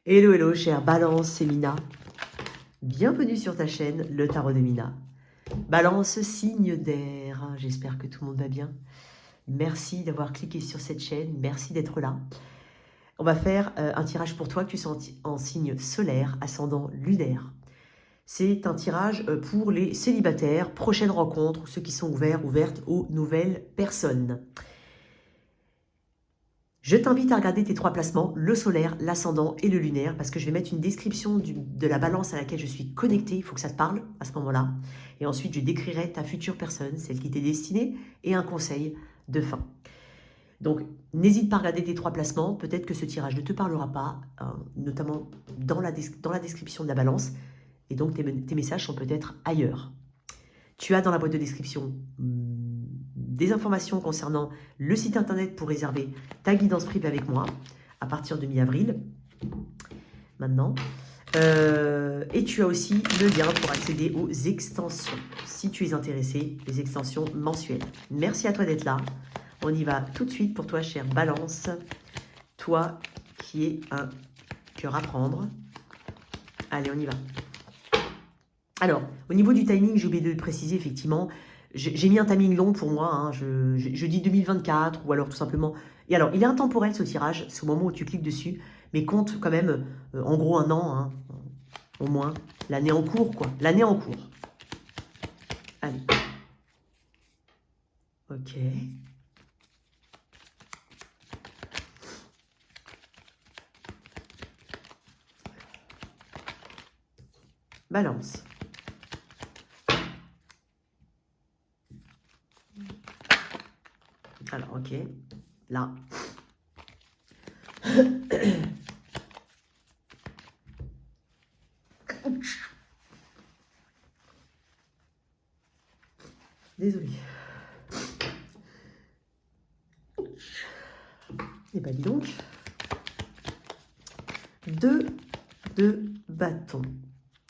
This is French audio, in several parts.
Hello, hello, chère Balance, c'est Mina. Bienvenue sur ta chaîne, le Tarot de Mina. Balance, signe d'air. J'espère que tout le monde va bien. Merci d'avoir cliqué sur cette chaîne. Merci d'être là. On va faire un tirage pour toi que tu sois en signe solaire, ascendant lunaire. C'est un tirage pour les célibataires, prochaines rencontres, ceux qui sont ouvertes aux nouvelles personnes. Je t'invite à regarder tes 3 placements, le solaire, l'ascendant et le lunaire, parce que je vais mettre une description de la balance à laquelle je suis connectée. Il faut que ça te parle à ce moment-là. Et ensuite, je décrirai ta future personne, celle qui t'est destinée, et un conseil de fin. Donc, n'hésite pas à regarder tes 3 placements. Peut-être que ce tirage ne te parlera pas, hein, notamment dans la description de la balance. Et donc, tes messages sont peut-être ailleurs. Tu as dans la boîte de description des informations concernant le site internet pour réserver ta guidance privée avec moi à partir de mi-avril, maintenant. Et tu as aussi le lien pour accéder aux extensions, si tu es intéressé, les extensions mensuelles. Merci à toi d'être là. On y va tout de suite pour toi, chère Balance. Toi qui es un cœur à prendre. Allez, on y va. Alors, au niveau du timing, j'ai oublié de le préciser, effectivement, j'ai mis un timing long pour moi, hein, je dis 2024, ou alors tout simplement... Et alors, il est intemporel ce tirage, c'est au moment où tu cliques dessus, mais compte quand même, en gros, un an, hein, au moins, l'année en cours, quoi, l'année en cours. Allez. Ok. Balance. Alors, ok, là. Désolée. Et bah dis donc. 2 de bâton.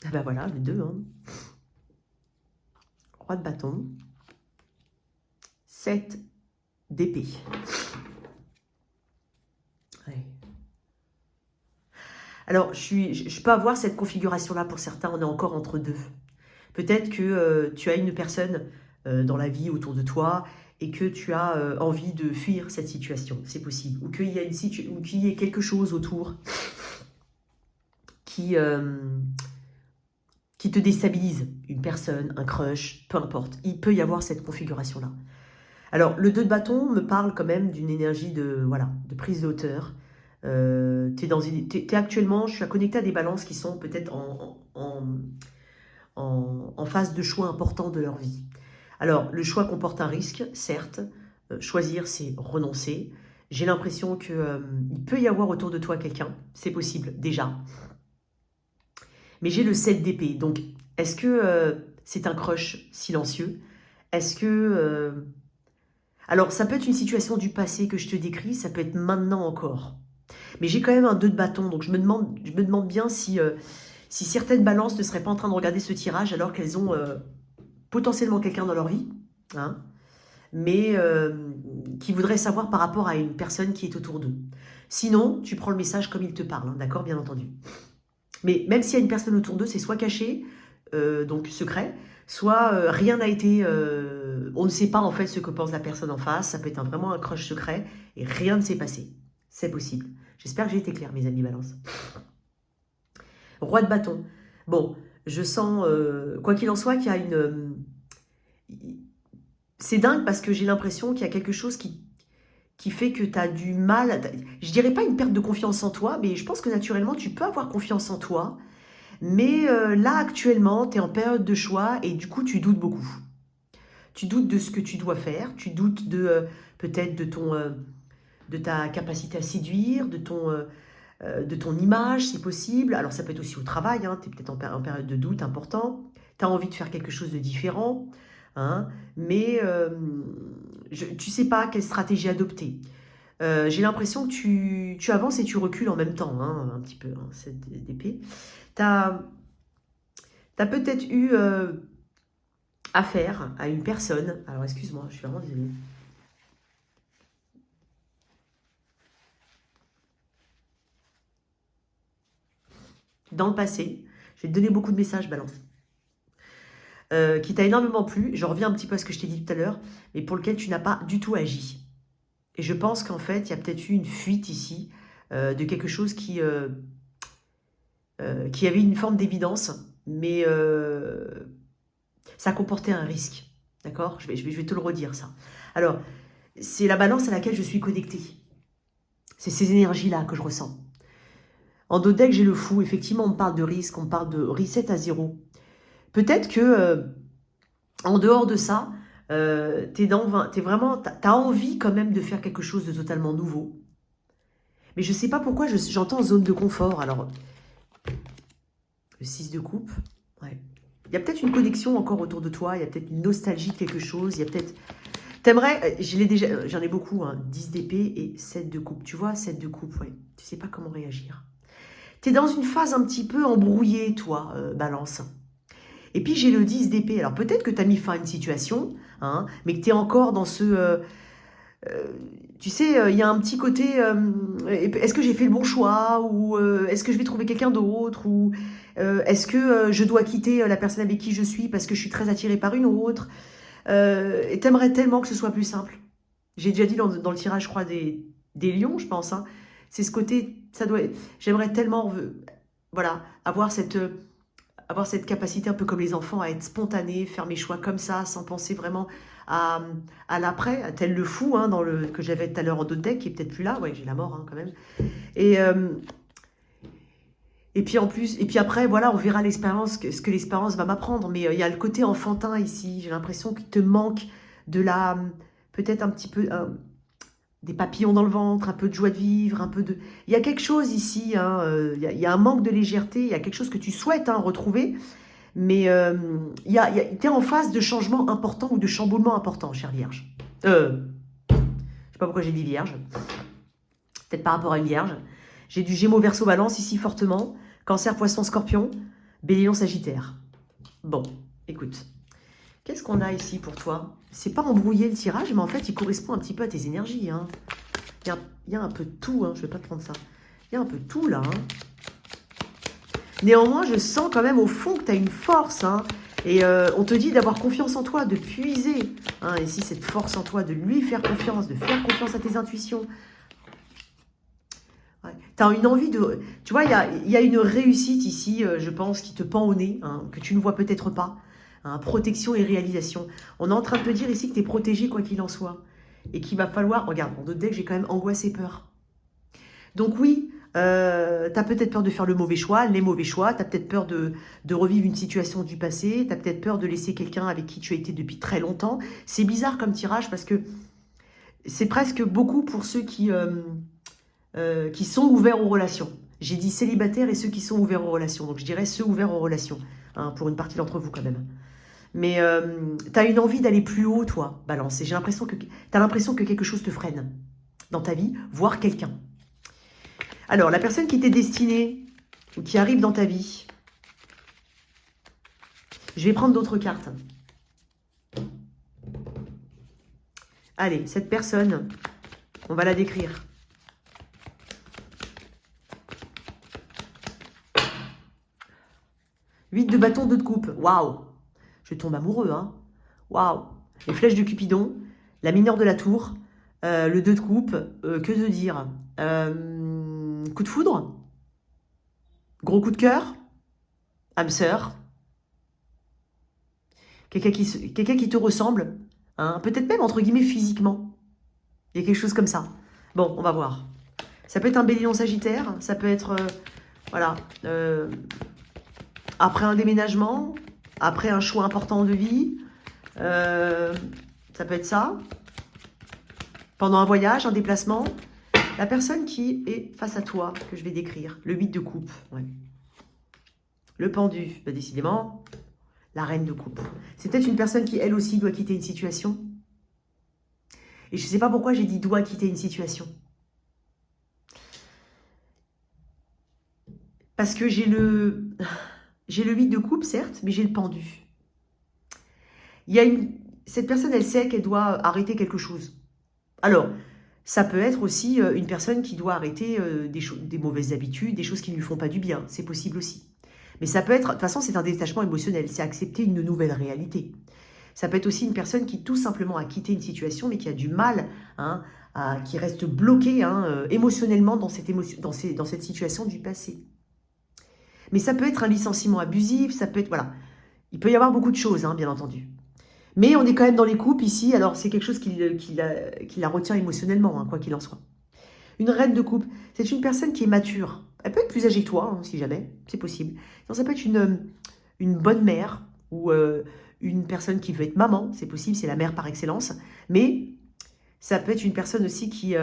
Ah bah voilà, le 2, hein. Roi de bâton. 7 d'épée. Ouais. Alors, je peux avoir cette configuration-là pour certains, on est encore entre deux. Peut-être que tu as une personne dans la vie autour de toi et que tu as envie de fuir cette situation, c'est possible. Ou qu'il y a ou qu'il y ait quelque chose autour qui te déstabilise. Une personne, un crush, peu importe. Il peut y avoir cette configuration-là. Alors, le 2 de bâton me parle quand même d'une énergie de prise de hauteur. T'es actuellement, je suis connectée à des balances qui sont peut-être en phase de choix importants de leur vie. Alors, le choix comporte un risque, certes. Choisir, c'est renoncer. J'ai l'impression qu'il peut y avoir autour de toi quelqu'un, c'est possible déjà. Mais j'ai le 7 d'épée, donc est-ce que c'est un crush silencieux? Est-ce que... Alors, ça peut être une situation du passé que je te décris, ça peut être maintenant encore. Mais j'ai quand même un 2 de bâton, donc je me demande bien si certaines balances ne seraient pas en train de regarder ce tirage alors qu'elles ont potentiellement quelqu'un dans leur vie, hein, mais qui voudraient savoir par rapport à une personne qui est autour d'eux. Sinon, tu prends le message comme il te parle, hein, d'accord, bien entendu. Mais même s'il y a une personne autour d'eux, c'est soit caché, donc secret, soit rien n'a été... on ne sait pas en fait ce que pense la personne en face, ça peut être vraiment un crush secret, et rien ne s'est passé. C'est possible. J'espère que j'ai été claire, mes amis Balance. Roi de bâton. Bon, je sens, quoi qu'il en soit, qu'il y a une... c'est dingue parce que j'ai l'impression qu'il y a quelque chose qui fait que tu as du mal... Je dirais pas une perte de confiance en toi, mais je pense que naturellement, tu peux avoir confiance en toi. Mais là, actuellement, tu es en période de choix et du coup, tu doutes beaucoup. Tu doutes de ce que tu dois faire, tu doutes de peut-être de ta capacité à séduire, de ton image, si possible. Alors, ça peut être aussi au travail, hein, tu es peut-être en période de doute important. Tu as envie de faire quelque chose de différent, hein, mais tu ne sais pas quelle stratégie adopter. J'ai l'impression que tu avances et tu recules en même temps, hein, un petit peu, hein, cette épée. Tu as peut-être eu affaire à une personne. Alors, excuse-moi, je suis vraiment désolée. dans le passé. Je vais te donner beaucoup de messages, Balance. Qui t'a énormément plu. Je reviens un petit peu à ce que je t'ai dit tout à l'heure, mais pour lequel tu n'as pas du tout agi. Et je pense qu'en fait, il y a peut-être eu une fuite ici de quelque chose qui avait une forme d'évidence, mais ça comportait un risque. D'accord, je vais te le redire, ça. Alors, c'est la balance à laquelle je suis connectée. C'est ces énergies-là que je ressens. En dos de deck, j'ai le fou. Effectivement, on me parle de risque, on me parle de reset à zéro. Peut-être que, en dehors de ça, t'as envie quand même de faire quelque chose de totalement nouveau. Mais je ne sais pas pourquoi j'entends zone de confort. Alors, le 6 de coupe, ouais. Il y a peut-être une connexion encore autour de toi, il y a peut-être une nostalgie de quelque chose, il y a peut-être... T'aimerais, j'en ai beaucoup, hein, 10 d'épée et 7 de coupe. Tu vois, 7 de coupe, ouais. Tu sais pas comment réagir. Tu es dans une phase un petit peu embrouillée, toi, Balance. Et puis j'ai le 10 d'épée. Alors peut-être que tu as mis fin à une situation, hein, mais que tu es encore dans ce... tu sais, il y a un petit côté, est-ce que j'ai fait le bon choix, ou est-ce que je vais trouver quelqu'un d'autre, ou est-ce que je dois quitter la personne avec qui je suis parce que je suis très attirée par une autre, et t'aimerais tellement que ce soit plus simple. J'ai déjà dit dans le tirage, je crois, des lions, je pense, hein. C'est ce côté, j'aimerais tellement, voilà, avoir cette capacité un peu comme les enfants à être spontané, faire mes choix comme ça, sans penser vraiment à l'après, tel le fou, hein, que j'avais tout à l'heure en dos de deck, qui est peut-être plus là. Ouais, j'ai la mort, hein, quand même. Et puis en plus, et puis après, voilà, on verra l'expérience, ce que l'expérience va m'apprendre. Mais il y a le côté enfantin ici. J'ai l'impression qu'il te manque peut-être un petit peu, des papillons dans le ventre, un peu de joie de vivre, un peu de... Il y a quelque chose ici, hein, il y a un manque de légèreté, il y a quelque chose que tu souhaites, hein, retrouver. Mais tu es en phase de changement important ou de chamboulement important, chère Vierge. Je sais pas pourquoi j'ai dit Vierge. Peut-être par rapport à une Vierge. J'ai du Gémeaux, Verseau, Balance ici fortement. Cancer, Poisson, Scorpion. Bélier, Sagittaire. Bon, écoute. Qu'est-ce qu'on a ici pour toi? C'est pas embrouiller le tirage, mais en fait, il correspond un petit peu à tes énergies, hein. Il y a un peu de tout, hein. Je vais pas te prendre ça. Il y a un peu de tout, là, hein. Néanmoins, je sens quand même au fond que tu as une force, hein. Et on te dit d'avoir confiance en toi, de puiser, hein, ici, cette force en toi, de lui faire confiance, de faire confiance à tes intuitions. Ouais. Tu as une envie de... Tu vois, il y a une réussite ici, je pense, qui te pend au nez, hein, que tu ne vois peut-être pas. Hein, protection et réalisation. On est en train de te dire ici que tu es protégé quoi qu'il en soit. Et qu'il va falloir... Regarde, en deux decks, j'ai quand même angoisse et peur. Donc oui, tu as peut-être peur de faire le mauvais choix, les mauvais choix. Tu as peut-être peur de revivre une situation du passé. Tu as peut-être peur de laisser quelqu'un avec qui tu as été depuis très longtemps. C'est bizarre comme tirage parce que c'est presque beaucoup pour ceux qui sont ouverts aux relations. J'ai dit célibataires et ceux qui sont ouverts aux relations. Donc je dirais ceux ouverts aux relations, hein, pour une partie d'entre vous quand même. Mais tu as une envie d'aller plus haut, toi, Balance. Et j'ai l'impression que tu as l'impression que quelque chose te freine dans ta vie, voire quelqu'un. Alors, la personne qui t'est destinée, ou qui arrive dans ta vie, je vais prendre d'autres cartes. Allez, cette personne, on va la décrire. Huit de bâton, 2 de coupe. Waouh! Je tombe amoureux, hein. Waouh! Les flèches de Cupidon, la mineure de la tour, le 2 de coupe, que de dire? Coup de foudre? Gros coup de cœur? Âme sœur? Quelqu'un qui te ressemble, hein, peut-être même entre guillemets physiquement. Il y a quelque chose comme ça. Bon, on va voir. Ça peut être un Bélier Sagittaire, ça peut être, voilà, après un déménagement, après un choix important de vie, ça peut être ça. Pendant un voyage, un déplacement. La personne qui est face à toi, que je vais décrire, le 8 de coupe, ouais. Le pendu, bah décidément, la reine de coupe. C'est peut-être une personne qui, elle aussi, doit quitter une situation. Et je ne sais pas pourquoi j'ai dit doit quitter une situation. Parce que j'ai le 8 de coupe, certes, mais j'ai le pendu. Cette personne, elle sait qu'elle doit arrêter quelque chose. Alors, Ça peut être aussi une personne qui doit arrêter des mauvaises habitudes, des choses qui ne lui font pas du bien. C'est possible aussi. Mais ça peut être, de toute façon, c'est un détachement émotionnel. C'est accepter une nouvelle réalité. Ça peut être aussi une personne qui tout simplement a quitté une situation, mais qui a du mal, hein, qui reste bloquée émotionnellement dans cette situation du passé. Mais ça peut être un licenciement abusif, ça peut être, voilà. Il peut y avoir beaucoup de choses, hein, bien entendu. Mais on est quand même dans les coupes ici, alors c'est quelque chose qui la retient émotionnellement, hein, quoi qu'il en soit. Une reine de coupe, c'est une personne qui est mature. Elle peut être plus âgée que toi, hein, si jamais, c'est possible. Donc, ça peut être une bonne mère ou une personne qui veut être maman, c'est possible, c'est la mère par excellence. Mais ça peut être une personne aussi qui,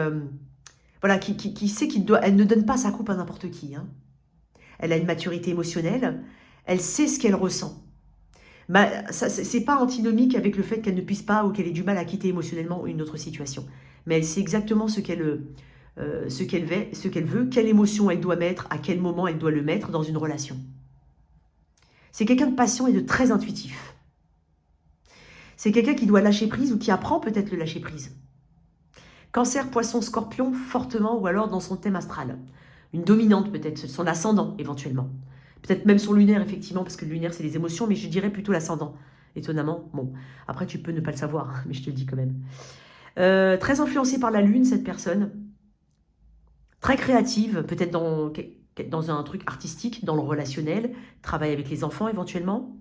voilà, qui sait elle ne donne pas sa coupe à n'importe qui. Hein. Elle a une maturité émotionnelle, elle sait ce qu'elle ressent. Bah, c'est pas antinomique avec le fait qu'elle ne puisse pas ou qu'elle ait du mal à quitter émotionnellement une autre situation. Mais elle sait exactement ce qu'elle veut, quelle émotion elle doit mettre, à quel moment elle doit le mettre dans une relation. C'est quelqu'un de patient et de très intuitif. C'est quelqu'un qui doit lâcher prise ou qui apprend peut-être le lâcher prise. Cancer, poisson, scorpion, fortement ou alors dans son thème astral. Une dominante peut-être, son ascendant éventuellement. Peut-être même son lunaire, effectivement, parce que le lunaire, c'est les émotions, mais je dirais plutôt l'ascendant. Étonnamment. Bon, après, tu peux ne pas le savoir, hein, mais je te le dis quand même. Très influencée par la lune, cette personne. Très créative, peut-être dans un truc artistique, dans le relationnel. Travaille avec les enfants, éventuellement.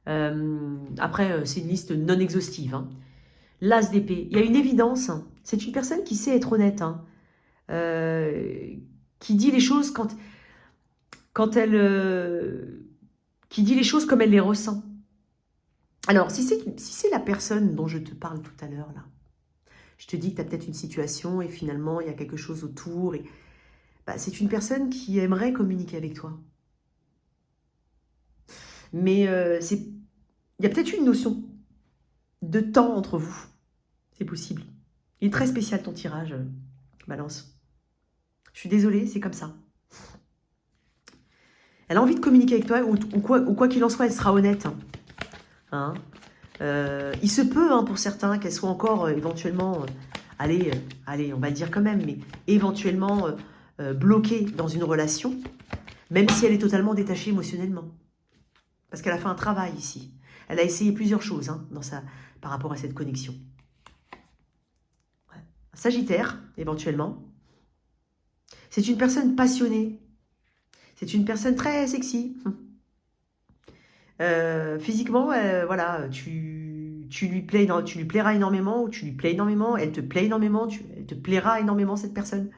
Après, c'est une liste non exhaustive. Hein. L'as d'épée. Il y a une évidence. Hein. C'est une personne qui sait être honnête. Hein. Qui dit les choses qui dit les choses comme elle les ressent. Alors, si c'est la personne dont je te parle tout à l'heure, là, je te dis que tu as peut-être une situation et finalement, il y a quelque chose autour. Et, bah, c'est une personne qui aimerait communiquer avec toi. Mais il y a peut-être une notion de temps entre vous. C'est possible. Il est très spécial ton tirage, Balance. Je suis désolée, c'est comme ça. Elle a envie de communiquer avec toi, ou quoi qu'il en soit, elle sera honnête. Hein. Il se peut, hein, pour certains, qu'elle soit encore éventuellement, allez, on va le dire quand même, mais éventuellement bloquée dans une relation, même si elle est totalement détachée émotionnellement. Parce qu'elle a fait un travail ici. Elle a essayé plusieurs choses hein, par rapport à cette connexion. Ouais. Sagittaire, éventuellement. C'est une personne passionnée. C'est une personne très sexy. Physiquement, voilà, tu lui plairas énormément ou tu lui plais énormément. Elle te plaît énormément. Elle te plaira énormément, cette personne.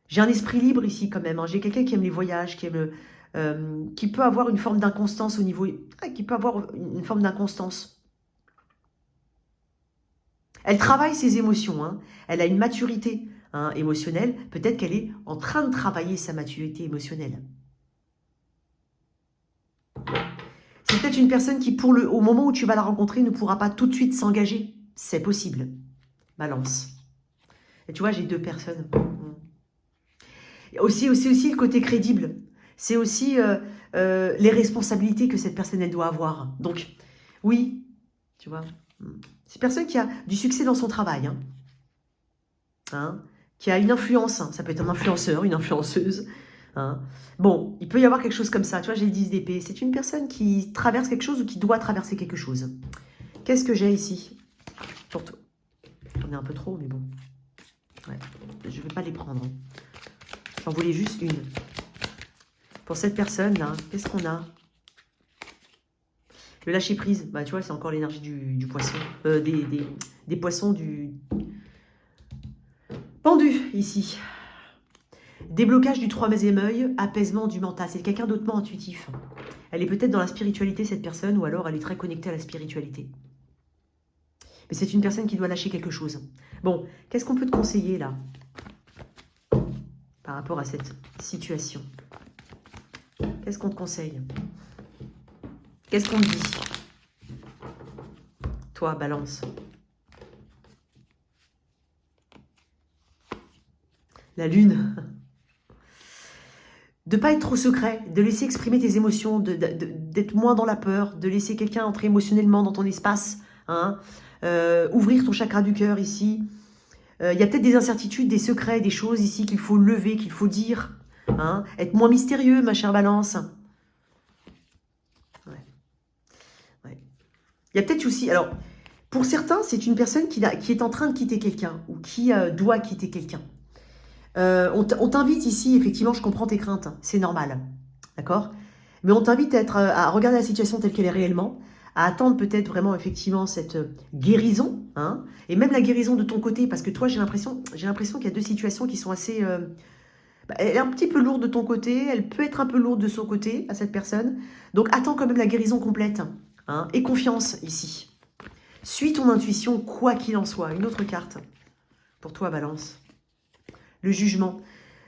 J'ai un esprit libre ici quand même. Hein. J'ai quelqu'un qui aime les voyages, qui peut avoir une forme d'inconstance au niveau... Qui peut avoir une forme d'inconstance. Elle travaille ses émotions. Hein. Elle a une maturité émotionnelle. Peut-être qu'elle est en train de travailler sa maturité émotionnelle. C'est peut-être une personne qui, au moment où tu vas la rencontrer, ne pourra pas tout de suite s'engager. C'est possible. Balance. Et tu vois, j'ai deux personnes. C'est aussi le côté crédible. C'est aussi les responsabilités que cette personne, elle doit avoir. Donc, oui, tu vois. C'est une personne qui a du succès dans son travail. Hein, qui a une influence. Hein. Ça peut être un influenceur, une influenceuse. Hein. Bon, il peut y avoir quelque chose comme ça. Tu vois, j'ai le 10 d'épée. C'est une personne qui traverse quelque chose ou qui doit traverser quelque chose. Qu'est-ce que j'ai ici? Surtout. J'en ai un peu trop, mais bon. Ouais, je ne vais pas les prendre. J'en voulais juste une. Pour cette personne-là, qu'est-ce qu'on a? Le lâcher-prise. Bah, tu vois, c'est encore l'énergie du poisson. Des poissons du... Pendu, ici. Déblocage du 3e œil, apaisement du mental. C'est quelqu'un d'autrement intuitif. Elle est peut-être dans la spiritualité, cette personne, ou alors elle est très connectée à la spiritualité. Mais c'est une personne qui doit lâcher quelque chose. Bon, qu'est-ce qu'on peut te conseiller, là, par rapport à cette situation? Qu'est-ce qu'on te conseille? Qu'est-ce qu'on te dit? Toi, Balance. La lune. De ne pas être trop secret, de laisser exprimer tes émotions, d'être moins dans la peur, de laisser quelqu'un entrer émotionnellement dans ton espace. Hein, ouvrir ton chakra du cœur ici. Il y a peut-être des incertitudes, des secrets, des choses ici qu'il faut lever, qu'il faut dire. Hein. Être moins mystérieux, ma chère Balance. Ouais. Ouais. Il y a peut-être aussi... Alors, pour certains, c'est une personne qui est en train de quitter quelqu'un ou qui doit quitter quelqu'un. On t'invite ici, effectivement, je comprends tes craintes, c'est normal. D'accord? Mais on t'invite à regarder la situation telle qu'elle est réellement, à attendre peut-être vraiment effectivement cette guérison, hein, et même la guérison de ton côté, parce que toi j'ai l'impression qu'il y a deux situations qui sont assez... elle est un petit peu lourde de ton côté, elle peut être un peu lourde de son côté, à cette personne, donc attends quand même la guérison complète, hein, et confiance ici. Suis ton intuition, quoi qu'il en soit. Une autre carte pour toi, Balance. Le jugement.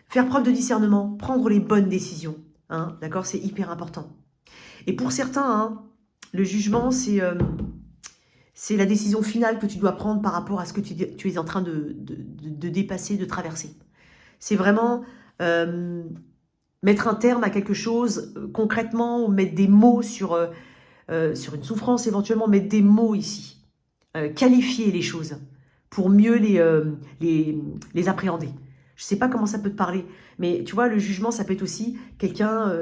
Faire preuve de discernement, prendre les bonnes décisions, hein, d'accord, c'est hyper important. Et pour certains, hein, le jugement, c'est la décision finale que tu dois prendre par rapport à ce que tu es en train de dépasser, de traverser. C'est vraiment mettre un terme à quelque chose concrètement, ou mettre des mots sur une souffrance éventuellement, mettre des mots ici. Qualifier les choses pour mieux les appréhender. Je ne sais pas comment ça peut te parler, mais tu vois, le jugement, ça peut être aussi quelqu'un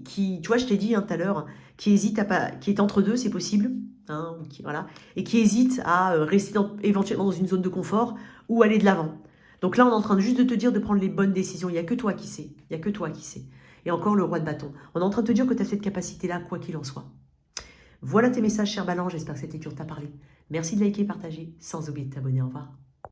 qui, tu vois, je t'ai dit tout à l'heure, qui hésite qui est entre deux, c'est possible, hein, voilà, et qui hésite à rester éventuellement dans une zone de confort ou aller de l'avant. Donc là, on est en train juste de te dire de prendre les bonnes décisions. Il n'y a que toi qui sais. Il n'y a que toi qui sais. Et encore le roi de bâton. On est en train de te dire que tu as cette capacité-là, quoi qu'il en soit. Voilà tes messages, cher Balance. J'espère que cette lecture t'a parlé. Merci de liker et partager, sans oublier de t'abonner. Au revoir.